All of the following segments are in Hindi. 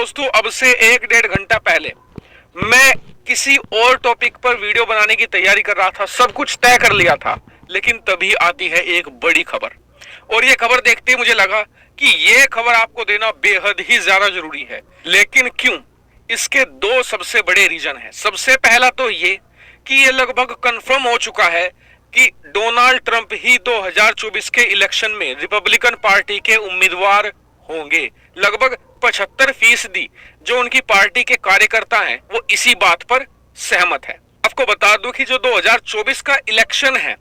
दोस्तों, अब से 1-1.5 घंटा पहले मैं किसी और टॉपिक पर वीडियो बनाने की तैयारी कर रहा था। सब कुछ तय कर लिया था, लेकिन तभी आती है एक बड़ी खबर। और ये खबर देखते ही मुझे लगा कि ये खबर आपको देना बेहद ही ज्यादा जरूरी है। लेकिन क्यों? इसके दो सबसे बड़े रीजन हैं। सबसे पहला तो ये कि ये लगभग कंफर्म हो चुका है कि डोनाल्ड ट्रंप ही 2024 के इलेक्शन में रिपब्लिकन पार्टी के उम्मीदवार होंगे। लगभग 75% जो उनकी पार्टी के कार्यकर्ता हैं वो इसी बात पर सहमत है। आपको बता दूं कि जो 2024 का इलेक्शन है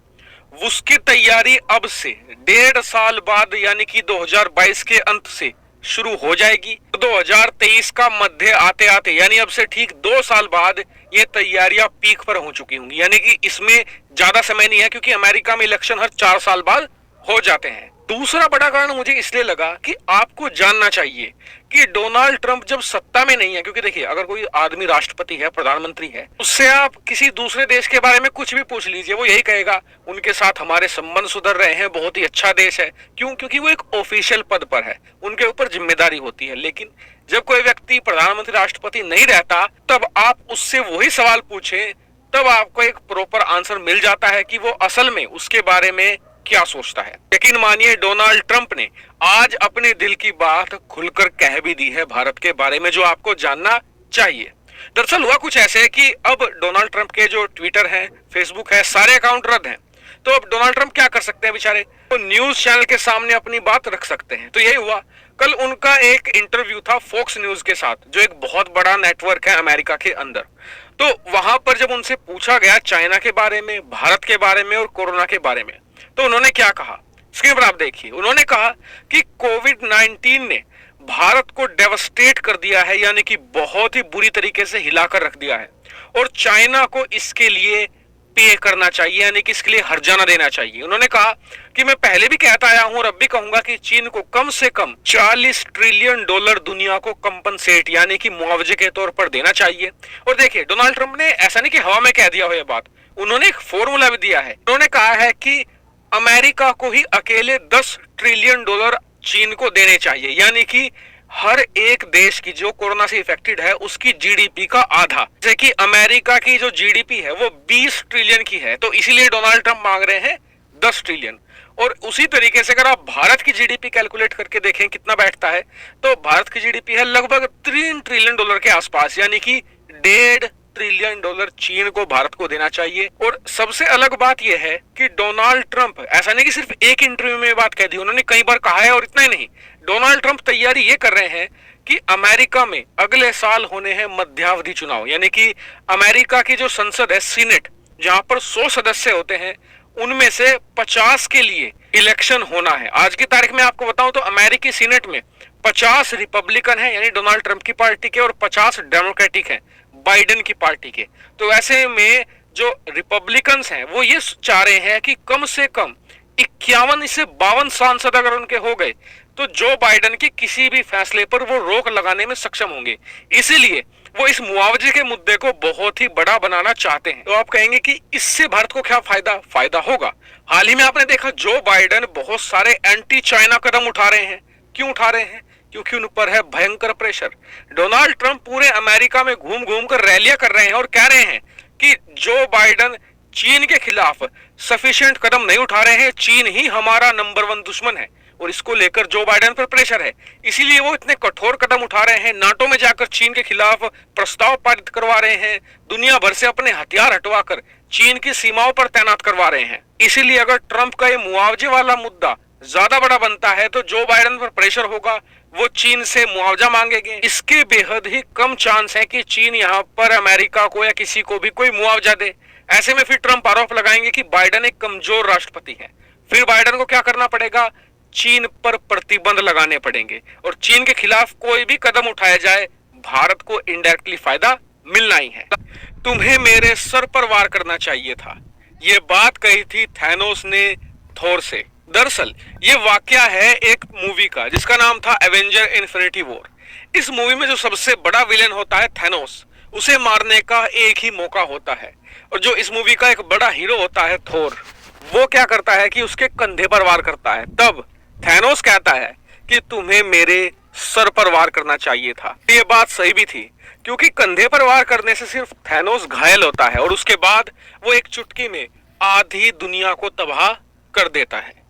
उसकी तैयारी अब से 1.5 साल बाद यानी कि 2022 के अंत से शुरू हो जाएगी। 2023 का मध्य आते आते यानी अब से ठीक 2 साल बाद ये तैयारियां पीक पर हो चुकी होंगी। यानी कि इसमें ज्यादा समय नहीं है, क्योंकि अमेरिका में इलेक्शन हर 4 साल बाद हो जाते हैं। दूसरा बड़ा कारण मुझे इसलिए लगा कि आपको जानना चाहिए कि डोनाल्ड ट्रंप जब सत्ता में नहीं है, क्योंकि देखिए अगर कोई आदमी राष्ट्रपति है, प्रधानमंत्री है, उससे आप किसी दूसरे देश के बारे में कुछ भी पूछ लीजिए, वो यही कहेगा उनके साथ हमारे संबंध सुधर रहे हैं, बहुत ही अच्छा देश है। क्यों? क्योंकि वो एक ऑफिशियल पद पर है, उनके ऊपर जिम्मेदारी होती है। लेकिन जब कोई व्यक्ति प्रधानमंत्री राष्ट्रपति नहीं रहता, तब आप उससे वही सवाल पूछें, तब आपको एक प्रॉपर आंसर मिल जाता है कि वो असल में उसके बारे में क्या सोचता है। यकीन मानिए, डोनाल्ड ट्रंप ने आज अपने दिल की बात खुलकर कह भी दी है भारत के बारे में, जो आपको जानना चाहिए। दरअसल हुआ कुछ ऐसे कि अब डोनाल्ड ट्रंप के जो ट्विटर है, फेसबुक है, सारे अकाउंट रद्द हैं। तो अब डोनाल्ड ट्रंप क्या कर सकते हैं बेचारे? तो न्यूज चैनल के सामने अपनी बात रख सकते हैं। तो यही हुआ, कल उनका एक इंटरव्यू था फॉक्स न्यूज के साथ, जो एक बहुत बड़ा नेटवर्क है अमेरिका के अंदर। तो वहां पर जब उनसे पूछा गया चाइना के बारे में, भारत के बारे में और कोरोना के बारे में, तो उन्होंने क्या कहा, स्क्रीन पर आप देखिए। उन्होंने कहा कि कोविड-19 ने भारत को डेवस्टेट कर दिया है, यानी कि बहुत ही बुरी तरीके से हिलाकर रख दिया है, और चाइना को इसके लिए पे करना चाहिए, यानी कि इसके लिए हर्जाना देना चाहिए। उन्होंने कहा कि मैं पहले भी कहता आया हूं और अब भी कहूंगा कि चीन को कम से कम $40 ट्रिलियन दुनिया को कंपनसेट यानी कि मुआवजे के तौर पर देना चाहिए। और देखिए, डोनाल्ड ट्रंप ने ऐसा नहीं कि हवा में कह दिया हो यह बात, उन्होंने एक फॉर्मूला भी दिया है। उन्होंने कहा है कि अमेरिका को ही अकेले $10 ट्रिलियन चीन को देने चाहिए, यानी कि हर एक देश की जो कोरोना से इफेक्टेड है उसकी जीडीपी का आधा। जैसे कि अमेरिका की जो जीडीपी है वो 20 ट्रिलियन की है, तो इसीलिए डोनाल्ड ट्रंप मांग रहे हैं 10 ट्रिलियन। और उसी तरीके से अगर आप भारत की जीडीपी कैलकुलेट करके देखें कितना बैठता है, तो भारत की जीडीपी है लगभग $3 ट्रिलियन के आसपास, यानी कि $1.5 ट्रिलियन चीन को, भारत को देना चाहिए। और सबसे अलग बात यह है कि डोनाल्ड ट्रंप ऐसा नहीं कि सिर्फ एक इंटरव्यू में बात कह दी, उन्होंने कई बार कहा है। और इतना ही नहीं, डोनाल्ड ट्रंप तैयारी ये कर रहे हैं कि अमेरिका में अगले साल होने हैं मध्यावधि चुनाव, यानी कि अमेरिका की जो संसद है, सीनेट, जहां पर 100 सदस्य होते हैं, उनमें से 50 के लिए इलेक्शन होना है। आज की तारीख में आपको बताऊं तो अमेरिकी सीनेट में 50 रिपब्लिकन है, यानी डोनाल्ड ट्रंप की पार्टी के, और 50 डेमोक्रेटिक हैं, बाइडेन की पार्टी के। तो ऐसे में जो रिपब्लिकन्स हैं वो ये चाह रहे हैं कि कम से कम 51 से 52 सांसद अगर उनके हो गए तो जो बाइडेन के किसी भी फैसले पर वो रोक लगाने में सक्षम होंगे। इसीलिए वो इस मुआवजे के मुद्दे को बहुत ही बड़ा बनाना चाहते हैं। तो आप कहेंगे कि इससे भारत को क्या फायदा होगा? हाल ही में आपने देखा जो बाइडेन बहुत सारे एंटी चाइना कदम उठा रहे हैं। क्यों उठा रहे हैं? क्योंकि उन पर है भयंकर प्रेशर। डोनाल्ड ट्रंप पूरे अमेरिका में घूम घूम कर रैलियां कर रहे हैं और कह रहे हैं कि जो बाइडेन चीन के खिलाफ सफिशिएंट कदम नहीं उठा रहे हैं, चीन ही हमारा नंबर 1 दुश्मन है, और इसको लेकर जो बाइडेन पर प्रेशर है, इसीलिए वो इतने कठोर कदम उठा रहे हैं। नाटो में जाकर चीन के खिलाफ प्रस्ताव पारित करवा रहे हैं, दुनिया भर से अपने हथियार हटवाकर चीन की सीमाओं पर तैनात करवा रहे हैं। इसीलिए अगर ट्रंप का ये मुआवजे वाला मुद्दा ज्यादा बड़ा बनता है तो जो बाइडेन पर प्रेशर होगा वो चीन से मुआवजा मांगेंगे। इसके बेहद ही कम चांस है कि चीन यहाँ पर अमेरिका को या किसी को भी कोई मुआवजा दे। ऐसे में फिर ट्रंप आरोप लगाएंगे कि बाइडेन एक कमजोर राष्ट्रपति है। फिर बाइडेन को क्या करना पड़ेगा? चीन पर प्रतिबंध लगाने पड़ेंगे, और चीन के खिलाफ कोई भी कदम उठाया जाए भारत को इनडायरेक्टली फायदा मिलना ही है। तुम्हें मेरे सर पर वार करना चाहिए था, ये बात कही थी थैनोस ने थोर से। दरअसल ये वाकया है एक मूवी का जिसका नाम था एवेंजर इन्फिनिटी वॉर। इस मूवी में जो सबसे बड़ा विलेन होता है थैनोस, उसे मारने का एक ही मौका होता है। और जो इस मूवी का एक बड़ा हीरो होता है थोर, वो क्या करता है कि उसके कंधे पर वार करता है। तब थैनोस कहता है कि तुम्हें मेरे सर पर वार करना चाहिए था। ये बात सही भी थी, क्योंकि कंधे पर वार करने से सिर्फ थैनोस घायल होता है और उसके बाद वो एक चुटकी में आधी दुनिया को तबाह कर देता है।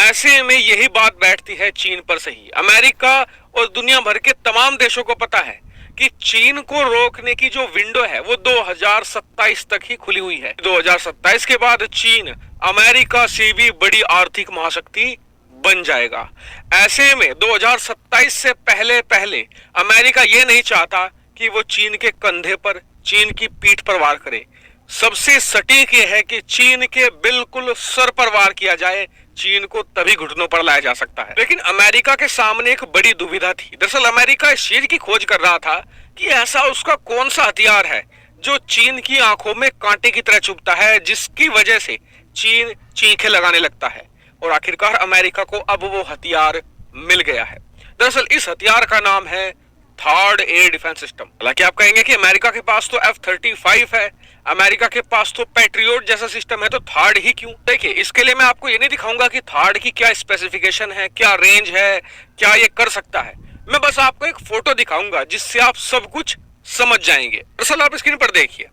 ऐसे में यही बात बैठती है चीन पर सही। अमेरिका और दुनिया भर के तमाम देशों को पता है कि चीन को रोकने की जो विंडो है वो 2027 तक ही खुली हुई है। 2027 के बाद चीन अमेरिका से भी बड़ी आर्थिक महाशक्ति बन जाएगा। ऐसे में 2027 से पहले पहले अमेरिका ये नहीं चाहता कि वो चीन के कंधे पर, चीन की पीठ पर वार करे। सबसे सटीक ये है कि चीन के बिल्कुल सर पर वार किया जाए। चीन को तभी घुटनों पर लाया जा सकता है। लेकिन अमेरिका के सामने एक बड़ी दुविधा थी। दरअसल अमेरिका इस चीज की खोज कर रहा था कि ऐसा उसका कौन सा हथियार है जो चीन की आंखों में कांटे की तरह चुभता है, जिसकी वजह से चीन चीखें लगाने लगता है। और आखिरकार अमेरिका को अब वो हथियार मिल गया है। दरअसल इस हथियार का नाम है थर्ड एयर डिफेंस सिस्टम। हालांकि आप कहेंगे कि अमेरिका के पास तो F-35 है, अमेरिका के पास तो पैट्रियोट जैसा सिस्टम है, तो थर्ड ही क्यों? देखिए, इसके लिए मैं आपको ये नहीं दिखाऊंगा कि थर्ड की क्या स्पेसिफिकेशन है, क्या रेंज है, क्या ये कर सकता है। मैं बस आपको एक फोटो दिखाऊंगा जिससे आप सब कुछ समझ जाएंगे। दरअसल आप स्क्रीन पर देखिए,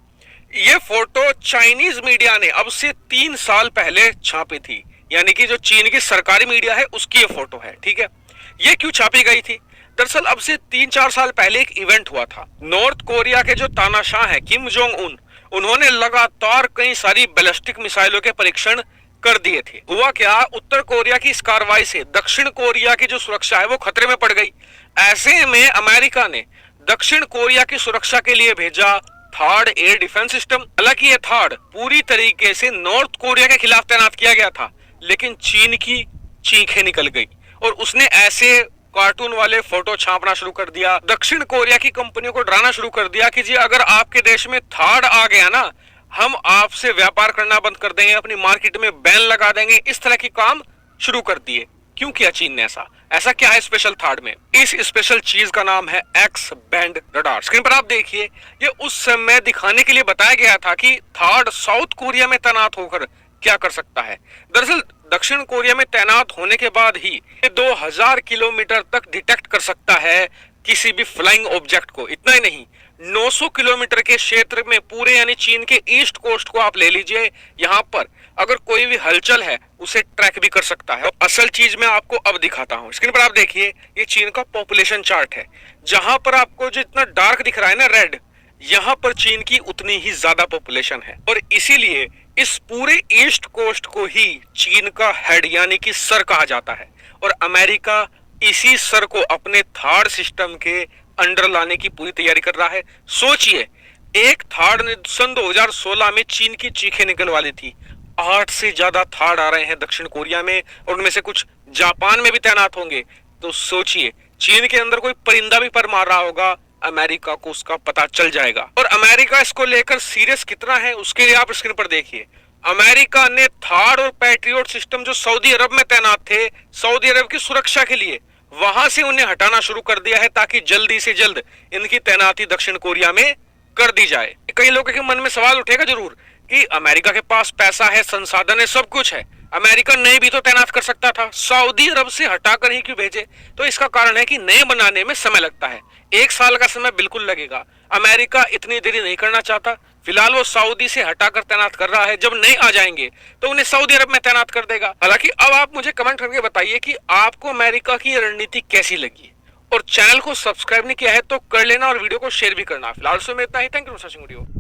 ये फोटो चाइनीज मीडिया ने अब से 3 साल पहले छापी थी, यानी कि जो चीन की सरकारी मीडिया है उसकी ये फोटो है। ठीक है, ये क्यों छापी गई थी? दरअसल अब से 3-4 साल पहले एक इवेंट हुआ था। नॉर्थ कोरिया के जो तानाशाह हैं किम जोंग उन, उन्होंने लगातार कई सारी बैलिस्टिक मिसाइलों के परीक्षण कर दिए थे। हुआ क्या, उत्तर कोरिया की इस कार्रवाई से दक्षिण कोरिया की जो सुरक्षा है वो खतरे में पड़ गई। ऐसे में अमेरिका ने दक्षिण कोरिया की सुरक्षा के लिए भेजा थर्ड एयर डिफेंस सिस्टम। हालांकि ये थर्ड पूरी तरीके से नॉर्थ कोरिया के खिलाफ तैनात किया गया था, लेकिन चीन की चीखें निकल गई और उसने ऐसे कार्टून वाले फोटो छापना शुरू कर दिया। दक्षिण कोरिया की कंपनियों को डराना शुरू कर दिया कि जी अगर आपके देश में थर्ड आ गया ना, हम आपसे व्यापार करना बंद कर देंगे, अपनी मार्केट में बैन लगा देंगे। इस तरह के काम शुरू कर दिए। क्यों किया चीन ने ऐसा क्या है स्पेशल थर्ड में? इस स्पेशल चीज का नाम है एक्स बैंड रडार। स्क्रीन पर आप देखिए, ये उस समय दिखाने के लिए बताया गया था कि थर्ड साउथ कोरिया में तैनात होकर क्या कर सकता है। दरअसल दक्षिण कोरिया में तैनात होने के बाद ही ये 2000 किलोमीटर तक डिटेक्ट कर सकता है किसी भी फ्लाइंग ऑब्जेक्ट को। इतना ही नहीं, 900 किलोमीटर के क्षेत्र में पूरे, यानी चीन के ईस्ट कोस्ट को आप ले लीजिए, यहाँ पर अगर कोई भी हलचल है उसे ट्रैक भी कर सकता है। असल चीज मैं आपको अब दिखाता हूँ। स्क्रीन पर आप देखिए, ये चीन का पॉपुलेशन चार्ट है। जहां पर आपको जो इतना डार्क दिख रहा है ना, रेड, यहाँ पर चीन की उतनी ही ज्यादा पॉपुलेशन है और इसीलिए इस पूरे ईस्ट कोस्ट को ही चीन का हेड यानी कि सर कहा जाता है। और अमेरिका इसी सर को अपने थर्ड सिस्टम के अंडर लाने की पूरी तैयारी कर रहा है। सोचिए, एक थर्ड ने सन 2016 में चीन की चीखें निकल वाली थी। 8 से ज्यादा थर्ड आ रहे हैं दक्षिण कोरिया में और उनमें से कुछ जापान में भी तैनात होंगे। तो सोचिए, चीन के अंदर कोई परिंदा भी पर मार रहा होगा, अमेरिका को उसका पता चल जाएगा। और अमेरिका इसको लेकर सीरियस कितना है उसके लिए आप स्क्रीन पर देखिए। अमेरिका ने थर्ड और पैट्रियोट सिस्टम जो सऊदी अरब में तैनात थे, सऊदी अरब की सुरक्षा के लिए, वहां से उन्हें हटाना शुरू कर दिया है ताकि जल्दी से जल्द इनकी तैनाती दक्षिण कोरिया में कर दी जाए। कई लोगों के मन में सवाल उठेगा जरूर कि अमेरिका के पास पैसा है, संसाधन है, सब कुछ है, अमेरिका नए भी तो तैनात कर सकता था, सऊदी अरब से हटाकर ही क्यों भेजे? तो इसका कारण है कि नए बनाने में समय लगता है। 1 साल का समय बिल्कुल लगेगा। अमेरिका इतनी देरी नहीं करना चाहता। फिलहाल वो सऊदी से हटाकर तैनात कर रहा है। जब नए आ जाएंगे तो उन्हें सऊदी अरब में तैनात कर देगा। हालांकि अब आप मुझे कमेंट करके बताइए कि आपको अमेरिका की रणनीति कैसी लगी, और चैनल को सब्सक्राइब नहीं किया है तो कर लेना और वीडियो को शेयर भी करना। फिलहाल से मैं इतना ही। Thank you for watching video.